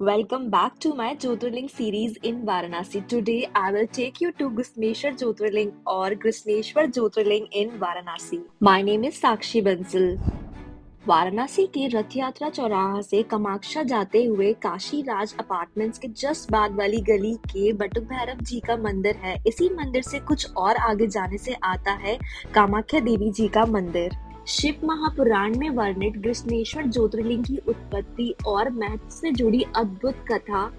Welcome back to my Jyotirling series in Varanasi. Today I will take you to Gusmeshwar Jyotirling or Krishneshwar Jyotirling in Varanasi. My name is Sakshi Bansal. Varanasi के रथ यात्रा चौराहा से कामाख्या जाते हुए काशी राज apartments के just बाद वाली गली के बटुक भैरव जी का मंदिर है। इसी मंदिर से कुछ और आगे जाने से आता है कामाख्या देवी जी का मंदिर। शिव महापुराण में वर्णित कृष्णेश्वर ज्योतिर्लिंग की उत्पत्ति और महत्व से जुड़ी अद्भुत कथा।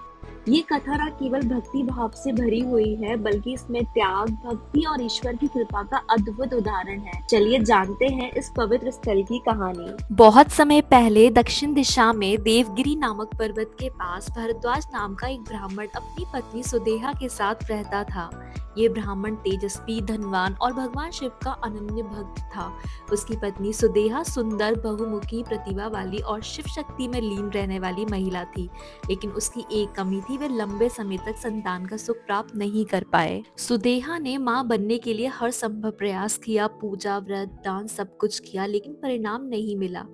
ये कथा न केवल भक्ति भाव से भरी हुई है, बल्कि इसमें त्याग, भक्ति और ईश्वर की कृपा का अद्भुत उदाहरण है। चलिए जानते हैं इस पवित्र स्थल की कहानी। बहुत समय पहले दक्षिण दिशा में देवगिरी नामक पर्वत के पास भरद्वाज नाम का एक ब्राह्मण अपनी पत्नी सुदेहा के साथ रहता था। ये ब्राह्मण तेजस्वी, धनवान और भगवान शिव का अनन्य भक्त था। उसकी पत्नी सुदेहा सुंदर, बहुमुखी, प्रतिभा वाली और शिव शक्ति में लीन रहने वाली महिला थी। लेकिन उसकी एक कमी थी, वे लंबे समय तक संतान का सुख प्राप्त नहीं कर पाए। सुदेहा ने मां बनने के लिए हर संभव प्रयास किया, पूजा, व्रत, दान सब कुछ किया, लेकिन परिणाम नहीं मिला।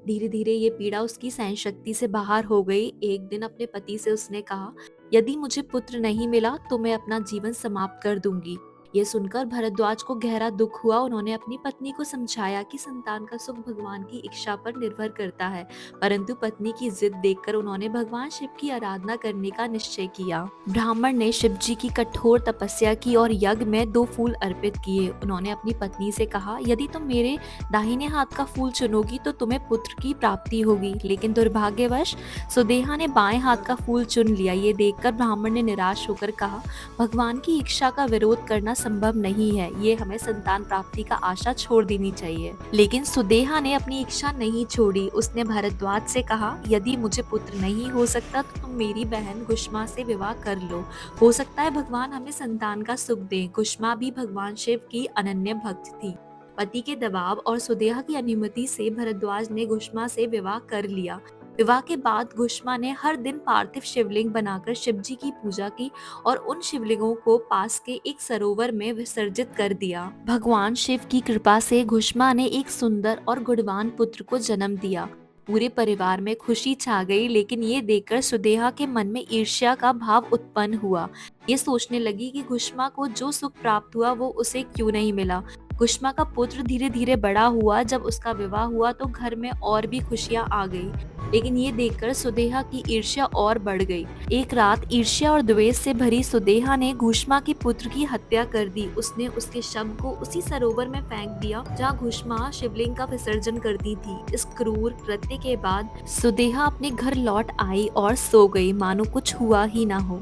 धीरे धीरे ये पीड़ा उसकी सहन शक्ति से बाहर हो गई। एक दिन अपने पति से उसने कहा, यदि मुझे पुत्र नहीं मिला तो मैं अपना जीवन समाप्त कर दूंगी। ये सुनकर भरद्वाज को गहरा दुख हुआ। उन्होंने अपनी पत्नी को समझाया कि संतान का सुख भगवान की इच्छा पर निर्भर करता है, परंतु पत्नी की जिद देखकर उन्होंने भगवान शिव की आराधना करने का निश्चय किया। ब्राह्मण ने शिव जी की कठोर तपस्या की और यज्ञ में 2 फूल अर्पित किए। उन्होंने अपनी पत्नी से कहा, यदि तुम मेरे दाहिने हाथ का फूल चुनोगी तो तुम्हें पुत्र की प्राप्ति होगी। लेकिन दुर्भाग्यवश सुदेहा ने बाएं हाथ का फूल चुन लिया। ये देखकर ब्राह्मण ने निराश होकर कहा, भगवान की इच्छा का विरोध करना संभव नहीं है, ये हमें संतान प्राप्ति का आशा छोड़ देनी चाहिए। लेकिन सुदेहा ने अपनी इच्छा नहीं छोड़ी। उसने भरद्वाज से कहा, यदि मुझे पुत्र नहीं हो सकता तो तुम मेरी बहन गुष्मा से विवाह कर लो, हो सकता है भगवान हमें संतान का सुख दें। गुष्मा भी भगवान शिव की अनन्य भक्त थी। पति के दबाव और सुदेहा की अनुमति से भरद्वाज ने गुष्मा से विवाह कर लिया। विवाह के बाद गुष्मा ने हर दिन पार्थिव शिवलिंग बनाकर शिव जी की पूजा की और उन शिवलिंगों को पास के एक सरोवर में विसर्जित कर दिया। भगवान शिव की कृपा से गुष्मा ने एक सुंदर और गुणवान पुत्र को जन्म दिया। पूरे परिवार में खुशी छा गई, लेकिन ये देखकर सुदेहा के मन में ईर्ष्या का भाव उत्पन्न हुआ। ये सोचने लगी कि गुष्मा को जो सुख प्राप्त हुआ वो उसे क्यों नहीं मिला। गुष्मा का पुत्र धीरे धीरे बड़ा हुआ। जब उसका विवाह हुआ तो घर में और भी खुशियां आ गई, लेकिन ये देखकर सुदेहा की ईर्ष्या और बढ़ गई। एक रात ईर्ष्या और द्वेष से भरी सुदेहा ने गुष्मा के पुत्र की हत्या कर दी। उसने उसके शव को उसी सरोवर में फेंक दिया जहाँ गुष्मा शिवलिंग का विसर्जन करती थी। इस क्रूर कृत्य के बाद सुदेहा अपने घर लौट आई और सो गई, मानो कुछ हुआ ही ना हो।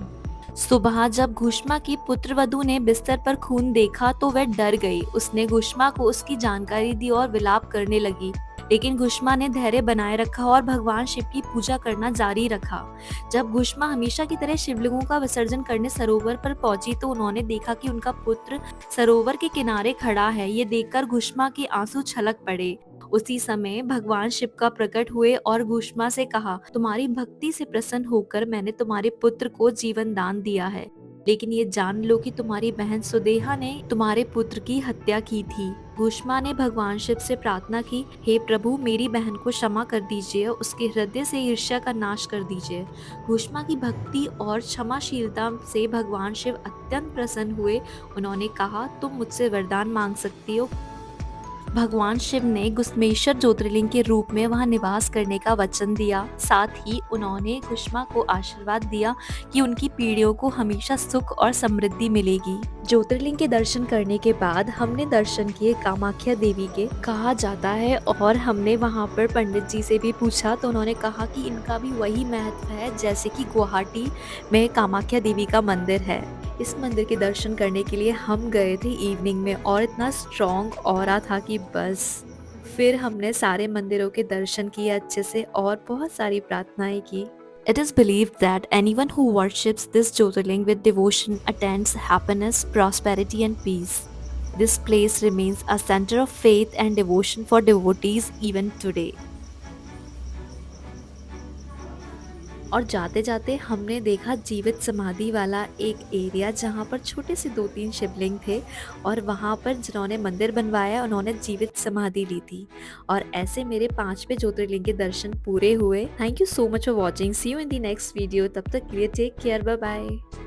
सुबह जब गुष्मा की पुत्रवधू ने बिस्तर पर खून देखा तो वह डर गई। उसने गुष्मा को उसकी जानकारी दी और विलाप करने लगी, लेकिन गुष्मा ने धैर्य बनाए रखा और भगवान शिव की पूजा करना जारी रखा। जब गुष्मा हमेशा की तरह शिवलिंगों का विसर्जन करने सरोवर पर पहुंची तो उन्होंने देखा कि उनका पुत्र सरोवर के किनारे खड़ा है। ये देखकर गुष्मा के आंसू छलक पड़े। उसी समय भगवान शिव का प्रकट हुए और गुष्मा से कहा, तुम्हारी भक्ति से प्रसन्न होकर मैंने तुम्हारे पुत्र को जीवन दान दिया है, लेकिन ये जान लो कि तुम्हारी बहन सुदेहा ने तुम्हारे पुत्र की हत्या की थी। गुष्मा ने भगवान शिव से प्रार्थना की, हे प्रभु, मेरी बहन को क्षमा कर दीजिए, उसके हृदय से ईर्ष्या का नाश कर दीजिए। गुष्मा की भक्ति और क्षमाशीलता से भगवान शिव अत्यंत प्रसन्न हुए। उन्होंने कहा, तुम मुझसे वरदान मांग सकती हो। भगवान शिव ने गुस्मेश्वर ज्योतिर्लिंग के रूप में वहां निवास करने का वचन दिया। साथ ही उन्होंने गुष्मा को आशीर्वाद दिया कि उनकी पीढ़ियों को हमेशा सुख और समृद्धि मिलेगी। ज्योतिर्लिंग के दर्शन करने के बाद हमने दर्शन किए कामाख्या देवी के, कहा जाता है, और हमने वहां पर पंडित जी से भी पूछा तो उन्होंने कहा कि इनका भी वही महत्व है जैसे कि गुवाहाटी में कामाख्या देवी का मंदिर है। इस मंदिर के दर्शन करने के लिए हम गए थे इवनिंग में और इतना स्ट्रॉन्ग ऑरा था कि बस। फिर हमने सारे मंदिरों के दर्शन किए अच्छे से और बहुत सारी प्रार्थनाएं की। It is believed that anyone who worships this Jyotirling with devotion attains happiness, prosperity and peace. This place remains a center of faith and devotion for devotees even today. और जाते-जाते हमने देखा जीवित समाधि वाला एक एरिया जहाँ पर छोटे से 2-3 शिवलिंग थे और वहाँ पर जिन्होंने मंदिर बनवाया उन्होंने जीवित समाधि ली थी। और ऐसे मेरे 5वें ज्योतिर्लिंग के दर्शन पूरे हुए। Thank you so much for watching. See you in the next video. तब तक के लिए टेक केयर। Bye bye.